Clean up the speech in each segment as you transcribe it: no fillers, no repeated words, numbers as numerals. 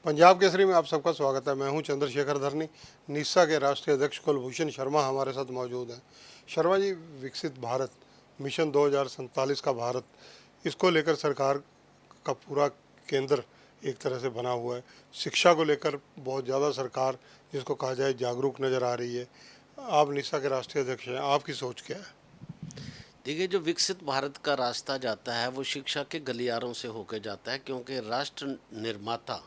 पंजाब केसरी में आप सबका स्वागत है। मैं हूं चंद्रशेखर धरनी। निस्सा के राष्ट्रीय अध्यक्ष कुलभूषण शर्मा हमारे साथ मौजूद हैं। शर्मा जी, विकसित भारत मिशन 2047 का भारत, इसको लेकर सरकार का पूरा केंद्र एक तरह से बना हुआ है। शिक्षा को लेकर बहुत ज़्यादा सरकार, जिसको कहा जाए, जागरूक नज़र आ रही है। आप निस्सा के राष्ट्रीय अध्यक्ष हैं, आपकी सोच क्या है? देखिए, जो विकसित भारत का रास्ता जाता है वो शिक्षा के गलियारों से होकर जाता है, क्योंकि राष्ट्र निर्माता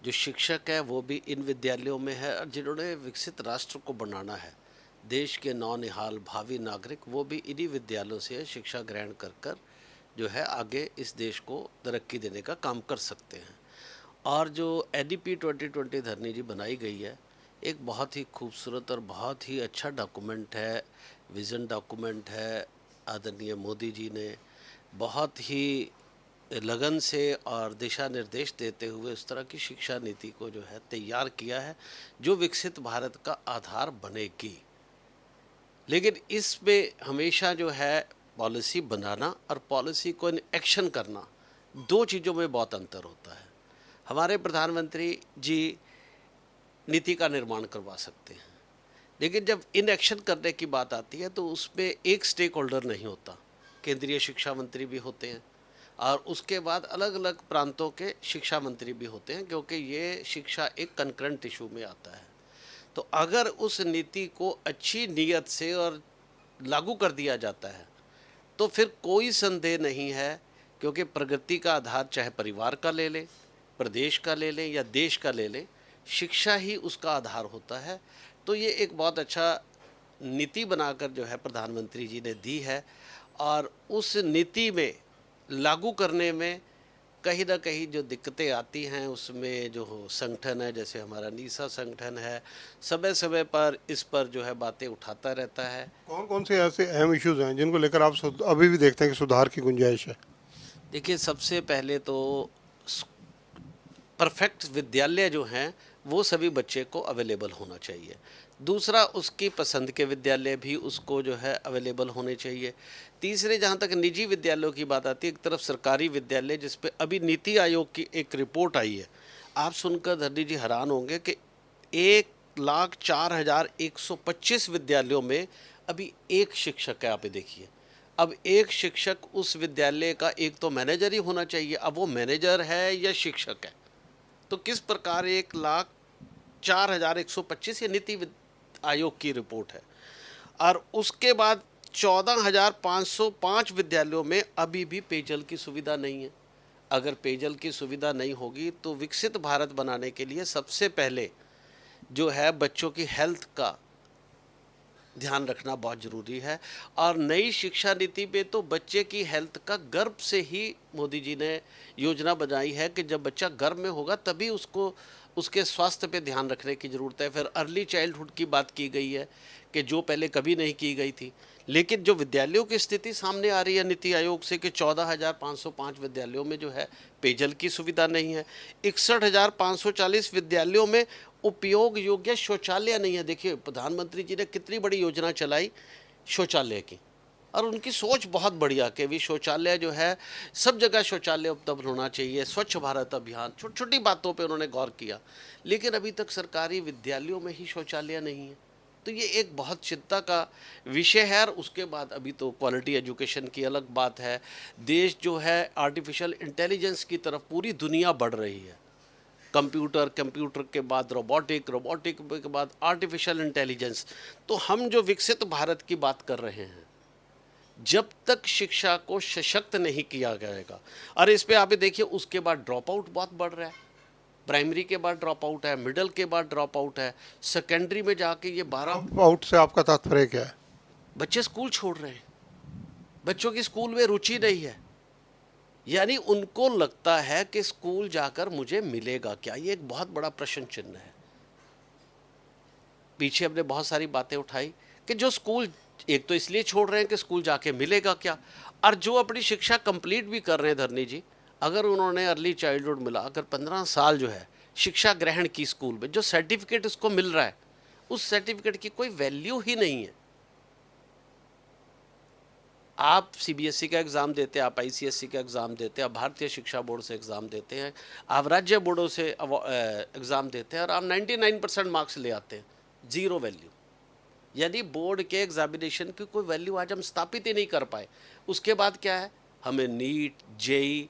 जो शिक्षक है वो भी इन विद्यालयों में है, और जिन्होंने विकसित राष्ट्र को बनाना है, देश के नौनिहाल भावी नागरिक, वो भी इन्हीं विद्यालयों से शिक्षा ग्रहण कर कर जो है आगे इस देश को तरक्की देने का काम कर सकते हैं। और जो एडीपी 2020 धरनी जी बनाई गई है, एक बहुत ही खूबसूरत और बहुत ही अच्छा डॉक्यूमेंट है, विज़न डॉक्यूमेंट है। आदरणीय मोदी जी ने बहुत ही लगन से और दिशा निर्देश देते हुए उस तरह की शिक्षा नीति को जो है तैयार किया है, जो विकसित भारत का आधार बनेगी। लेकिन इसमें हमेशा जो है पॉलिसी बनाना और पॉलिसी को एक्शन करना, दो चीज़ों में बहुत अंतर होता है। हमारे प्रधानमंत्री जी नीति का निर्माण करवा सकते हैं, लेकिन जब इन एक्शन करने की बात आती है तो उसमें एक स्टेक होल्डर नहीं होता। केंद्रीय शिक्षा मंत्री भी होते हैं और उसके बाद अलग अलग प्रांतों के शिक्षा मंत्री भी होते हैं, क्योंकि ये शिक्षा एक कंकरेंट इशू में आता है। तो अगर उस नीति को अच्छी नीयत से और लागू कर दिया जाता है तो फिर कोई संदेह नहीं है, क्योंकि प्रगति का आधार चाहे परिवार का ले लें, प्रदेश का ले लें या देश का ले लें, शिक्षा ही उसका आधार होता है। तो ये एक बहुत अच्छा नीति बनाकर जो है प्रधानमंत्री जी ने दी है, और उस नीति में लागू करने में कहीं ना कहीं जो दिक्कतें आती हैं, उसमें जो संगठन है, जैसे हमारा नीसा संगठन है, समय समय पर इस पर जो है बातें उठाता रहता है। कौन कौन से ऐसे अहम इश्यूज हैं जिनको लेकर आप अभी भी देखते हैं कि सुधार की गुंजाइश है? देखिए, सबसे पहले तो परफेक्ट विद्यालय जो हैं वो सभी बच्चे को अवेलेबल होना चाहिए। दूसरा, उसकी पसंद के विद्यालय भी उसको जो है अवेलेबल होने चाहिए। तीसरे, जहाँ तक निजी विद्यालयों की बात आती है, एक तरफ सरकारी विद्यालय जिस पे अभी नीति आयोग की एक रिपोर्ट आई है, आप सुनकर धरनी जी हैरान होंगे कि 1,04,125 विद्यालयों में अभी एक शिक्षक है। आप ये देखिए, अब एक शिक्षक उस विद्यालय का एक तो मैनेजर ही होना चाहिए। अब वो मैनेजर है या शिक्षक है, तो किस प्रकार 1,04,125, ये नीति आयोग की रिपोर्ट है। और उसके बाद 14,505 विद्यालयों में अभी भी पेयजल की सुविधा नहीं है। अगर पेयजल की सुविधा नहीं होगी तो विकसित भारत बनाने के लिए सबसे पहले जो है बच्चों की हेल्थ का ध्यान रखना बहुत ज़रूरी है। और नई शिक्षा नीति पे तो बच्चे की हेल्थ का गर्भ से ही मोदी जी ने योजना बनाई है कि जब बच्चा गर्भ में होगा तभी उसको उसके स्वास्थ्य पे ध्यान रखने की ज़रूरत है। फिर अर्ली चाइल्डहुड की बात की गई है कि जो पहले कभी नहीं की गई थी। लेकिन जो विद्यालयों की स्थिति सामने आ रही है नीति आयोग से कि 14,505 विद्यालयों में जो है पेयजल की सुविधा नहीं है, 61,540 विद्यालयों में उपयोग योग्य शौचालय नहीं है। देखिए, प्रधानमंत्री जी ने कितनी बड़ी योजना चलाई शौचालय की, और उनकी सोच बहुत बढ़िया कि भी शौचालय जो है सब जगह शौचालय उपलब्ध होना चाहिए। स्वच्छ भारत अभियान, छोटी छोटी बातों पे उन्होंने गौर किया, लेकिन अभी तक सरकारी विद्यालयों में ही शौचालय नहीं है। तो ये एक बहुत चिंता का विषय है। और उसके बाद अभी तो क्वालिटी एजुकेशन की अलग बात है। देश जो है आर्टिफिशियल इंटेलिजेंस की तरफ पूरी दुनिया बढ़ रही है। कंप्यूटर, कंप्यूटर के बाद रोबोटिक, रोबोटिक के बाद आर्टिफिशियल इंटेलिजेंस। तो हम जो विकसित भारत की बात कर रहे हैं, जब तक शिक्षा को सशक्त नहीं किया जाएगा, और इस पे आप देखिए उसके बाद ड्रॉप आउट बहुत बढ़ रहा है। प्राइमरी के बाद ड्रॉप आउट है, मिडिल के बाद ड्रॉप आउट है, सेकेंडरी में जाके ये 12 ड्रॉप आउट से आपका तात्पर्य क्या है? बच्चे स्कूल छोड़ रहे हैं। बच्चों की स्कूल में रुचि नहीं है, यानी उनको लगता है कि स्कूल जाकर मुझे मिलेगा क्या। ये एक बहुत बड़ा प्रश्न चिन्ह है। पीछे हमने बहुत सारी बातें उठाई कि जो स्कूल एक तो इसलिए छोड़ रहे हैं कि स्कूल जाके मिलेगा क्या, और जो अपनी शिक्षा कंप्लीट भी कर रहे हैं धरनी जी, अगर उन्होंने अर्ली चाइल्डहुड मिला, अगर 15 साल जो है शिक्षा ग्रहण की स्कूल में, जो सर्टिफिकेट उसको मिल रहा है, उस सर्टिफिकेट की कोई वैल्यू ही नहीं है। आप सीबीएसई का एग्ज़ाम देते हैं, आप आईसीएसई का एग्ज़ाम देते हैं, आप भारतीय शिक्षा बोर्ड से एग्ज़ाम देते हैं, आप राज्य बोर्डों से एग्ज़ाम देते हैं और आप 99% मार्क्स ले आते हैं, ज़ीरो वैल्यू। यानी बोर्ड के एग्जामिनेशन की कोई वैल्यू आज हम स्थापित ही नहीं कर पाए। उसके बाद क्या है, हमें नीट, जेई,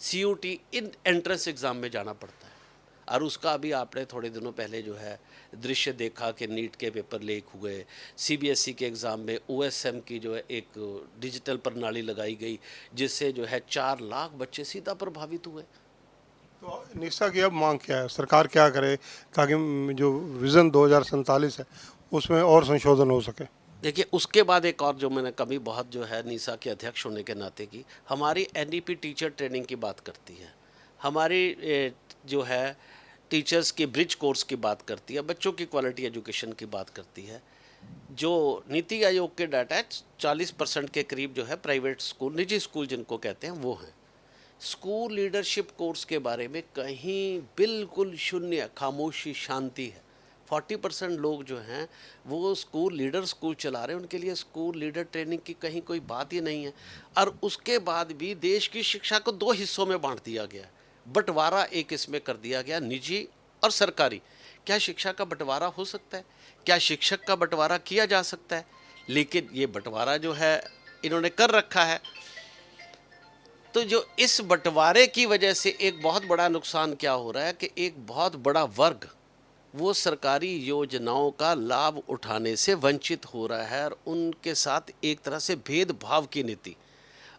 सीयूटी इन एंट्रेंस एग्ज़ाम में जाना पड़ता है। और उसका अभी आपने थोड़े दिनों पहले जो है दृश्य देखा कि नीट के पेपर लीक हुए, सीबीएसई के एग्ज़ाम में ओएसएम की जो है एक डिजिटल प्रणाली लगाई गई, जिससे जो है 4 लाख बच्चे सीधा प्रभावित हुए। तो निशा की अब मांग क्या है, सरकार क्या करे ताकि जो विज़न 2047 है उसमें और संशोधन हो सके? देखिए, उसके बाद एक और जो मैंने कभी बहुत जो है नीसा के अध्यक्ष होने के नाते की, हमारी एनईपी टीचर ट्रेनिंग की बात करती है, हमारी जो है टीचर्स की ब्रिज कोर्स की बात करती है, बच्चों की क्वालिटी एजुकेशन की बात करती है। जो नीति आयोग के डाटा है, 40% के करीब जो है प्राइवेट स्कूल, निजी स्कूल जिनको कहते हैं वो हैं। स्कूल लीडरशिप कोर्स के बारे में कहीं बिल्कुल शून्य, खामोशी, शांति है। 40% लोग जो हैं वो स्कूल लीडर स्कूल चला रहे हैं, उनके लिए स्कूल लीडर ट्रेनिंग की कहीं कोई बात ही नहीं है। और उसके बाद भी देश की शिक्षा को 2 हिस्सों में बांट दिया गया है। बंटवारा एक इसमें कर दिया गया, निजी और सरकारी। क्या शिक्षा का बंटवारा हो सकता है? क्या शिक्षक का बंटवारा किया जा सकता है? लेकिन ये बंटवारा जो है इन्होंने कर रखा है। तो जो इस बंटवारे की वजह से एक बहुत बड़ा नुकसान क्या हो रहा है कि एक बहुत बड़ा वर्ग वो सरकारी योजनाओं का लाभ उठाने से वंचित हो रहा है और उनके साथ एक तरह से भेदभाव की नीति।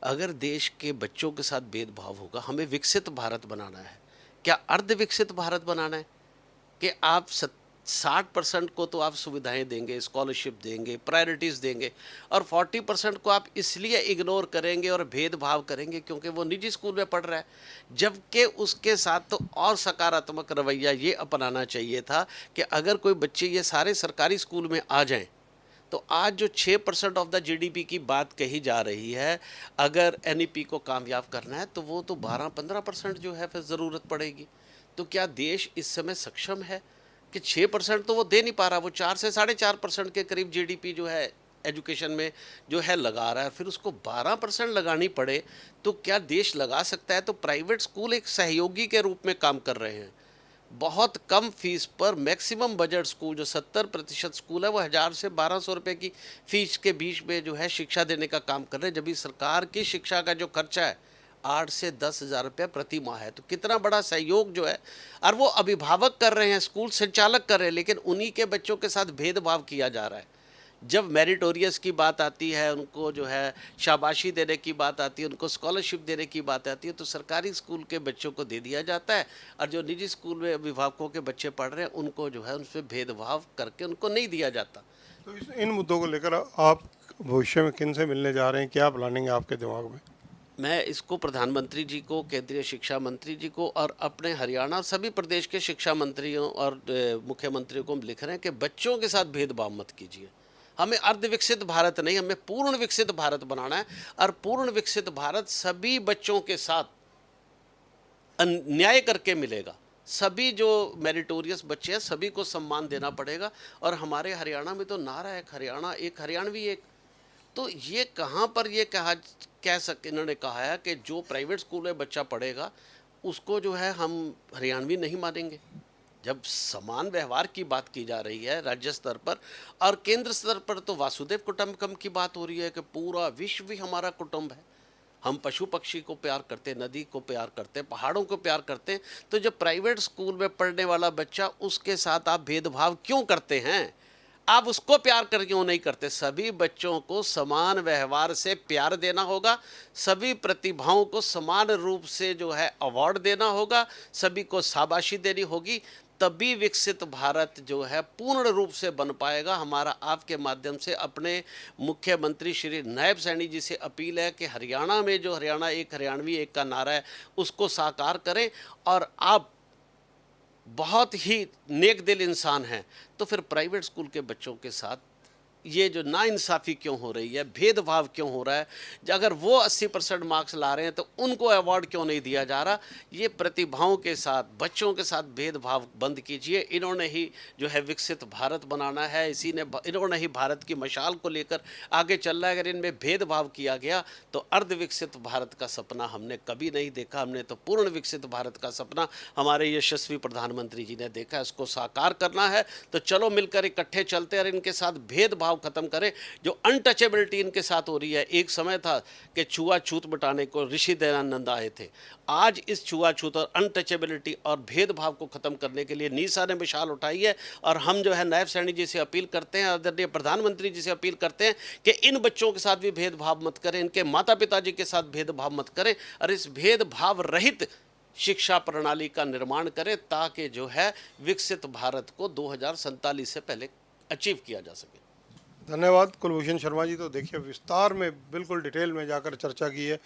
अगर देश के बच्चों के साथ भेदभाव होगा, हमें विकसित भारत बनाना है, क्या अर्ध विकसित भारत बनाना है कि आप 60% को तो आप सुविधाएं देंगे, स्कॉलरशिप देंगे, प्रायोरिटीज़ देंगे और 40% को आप इसलिए इग्नोर करेंगे और भेदभाव करेंगे क्योंकि वो निजी स्कूल में पढ़ रहा है। जबकि उसके साथ तो और सकारात्मक रवैया ये अपनाना चाहिए था कि अगर कोई बच्चे ये सारे सरकारी स्कूल में आ जाएं तो आज जो 6% ऑफ द जीडीपी की बात कही जा रही है, अगर एनईपी को कामयाब करना है तो वो तो 12-15% जो है फिर ज़रूरत पड़ेगी। तो क्या देश इस समय सक्षम है कि 6% तो वो दे नहीं पा रहा, वो 4 से 4.5% के करीब जीडीपी जो है एजुकेशन में जो है लगा रहा है, फिर उसको 12% लगानी पड़े तो क्या देश लगा सकता है? तो प्राइवेट स्कूल एक सहयोगी के रूप में काम कर रहे हैं। बहुत कम फीस पर मैक्सिमम बजट स्कूल जो 70% स्कूल है वो 1000 से 1200 रुपए की फीस के बीच में जो है शिक्षा देने का काम कर रहे हैं, जबकि सरकार की शिक्षा का जो खर्चा है 8 से 10,000 रुपये प्रति माह है। तो कितना बड़ा सहयोग जो है, और वो अभिभावक कर रहे हैं, स्कूल संचालक कर रहे हैं, लेकिन उन्हीं के बच्चों के साथ भेदभाव किया जा रहा है। जब मेरिटोरियस की बात आती है, उनको जो है शाबाशी देने की बात आती है, उनको स्कॉलरशिप देने की बात आती है, तो सरकारी स्कूल के बच्चों को दे दिया जाता है और जो निजी स्कूल में अभिभावकों के बच्चे पढ़ रहे हैं उनको जो है उनसे भेदभाव करके उनको नहीं दिया जाता। तो इन मुद्दों को लेकर आप भविष्य में किन से मिलने जा रहे हैं, क्या प्लानिंग है आपके दिमाग में? मैं इसको प्रधानमंत्री जी को, केंद्रीय शिक्षा मंत्री जी को और अपने हरियाणा सभी प्रदेश के शिक्षा मंत्रियों और मुख्यमंत्रियों को हम लिख रहे हैं कि बच्चों के साथ भेदभाव मत कीजिए। हमें अर्ध विकसित भारत नहीं, हमें पूर्ण विकसित भारत बनाना है और पूर्ण विकसित भारत सभी बच्चों के साथ न्याय करके मिलेगा। सभी जो मेरिटोरियस बच्चे हैं सभी को सम्मान देना पड़ेगा। और हमारे हरियाणा में तो नारा है, हरियाणा एक हरियाणवी एक। तो ये कहाँ पर ये कह सक इन्होंने कहा है कि जो प्राइवेट स्कूल में बच्चा पढ़ेगा उसको जो है हम हरियाणवी नहीं मानेंगे। जब समान व्यवहार की बात की जा रही है राज्य स्तर पर और केंद्र स्तर पर, तो वासुदेव कुटुंबकम की बात हो रही है कि पूरा विश्व ही हमारा कुटुंब है। हम पशु पक्षी को प्यार करते, नदी को प्यार करते, पहाड़ों को प्यार करते। तो जब प्राइवेट स्कूल में पढ़ने वाला बच्चा, उसके साथ आप भेदभाव क्यों करते हैं? आप उसको प्यार कर क्यों नहीं करते? सभी बच्चों को समान व्यवहार से प्यार देना होगा, सभी प्रतिभाओं को समान रूप से जो है अवार्ड देना होगा, सभी को शाबाशी देनी होगी, तभी विकसित भारत जो है पूर्ण रूप से बन पाएगा। हमारा आपके माध्यम से अपने मुख्यमंत्री श्री नायब सैनी जी से अपील है कि हरियाणा में जो हरियाणा एक हरियाणवी एक का नारा है उसको साकार करें। और आप बहुत ही नेक दिल इंसान हैं तो फिर प्राइवेट स्कूल के बच्चों के साथ ये जो नाइंसाफ़ी क्यों हो रही है, भेदभाव क्यों हो रहा है, अगर वो 80% मार्क्स ला रहे हैं तो उनको अवार्ड क्यों नहीं दिया जा रहा। ये प्रतिभाओं के साथ, बच्चों के साथ भेदभाव बंद कीजिए। इन्होंने ही जो है विकसित भारत बनाना है, इन्होंने ही भारत की मशाल को लेकर आगे चलना है। अगर इनमें भेदभाव किया गया तो अर्ध विकसित भारत का सपना हमने कभी नहीं देखा। हमने तो पूर्ण विकसित भारत का सपना हमारे यशस्वी प्रधानमंत्री जी ने देखा है। इसको साकार करना है तो चलो मिलकर इकट्ठे चलते और इनके साथ भेदभाव खत्म करें। जो अनटचेबिलिटी इनके साथ हो रही है, एक समय था कि छुआछूत मिटाने को ऋषि दयानंद आए थे। आज इस छुआछूत और अनटचेबिलिटी और भेदभाव को खत्म करने के लिए नीसा ने मिसाल उठाई है और हम जो है नायब सैनी जी से अपील करते हैं, आदरणीय प्रधानमंत्री जी से अपील करते हैं कि इन बच्चों के साथ भी भेदभाव मत करें, इनके माता पिता जी के साथ भेदभाव मत करें और इस भेदभाव रहित शिक्षा प्रणाली का निर्माण करें ताकि जो है विकसित भारत को 2047 से पहले अचीव किया जा सके। धन्यवाद कुलभूषण शर्मा जी। तो देखिए विस्तार में बिल्कुल डिटेल में जाकर चर्चा की है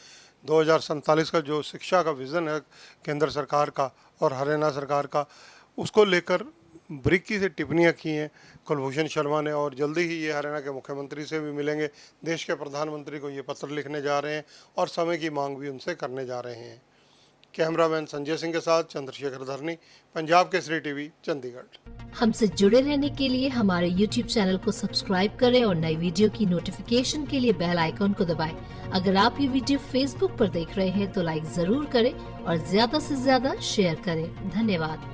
2047 का जो शिक्षा का विज़न है केंद्र सरकार का और हरियाणा सरकार का, उसको लेकर बारीकी से टिप्पणियाँ की हैं कुलभूषण शर्मा ने। और जल्दी ही ये हरियाणा के मुख्यमंत्री से भी मिलेंगे, देश के प्रधानमंत्री को ये पत्र लिखने जा रहे हैं और समय की मांग भी उनसे करने जा रहे हैं। कैमरामैन संजय सिंह के साथ चंद्रशेखर धरनी, पंजाब केसरी टीवी, चंडीगढ़। हमसे जुड़े रहने के लिए हमारे YouTube चैनल को सब्सक्राइब करें और नई वीडियो की नोटिफिकेशन के लिए बेल आइकॉन को दबाएं। अगर आप ये वीडियो Facebook पर देख रहे हैं तो लाइक जरूर करें और ज्यादा से ज्यादा शेयर करें। धन्यवाद।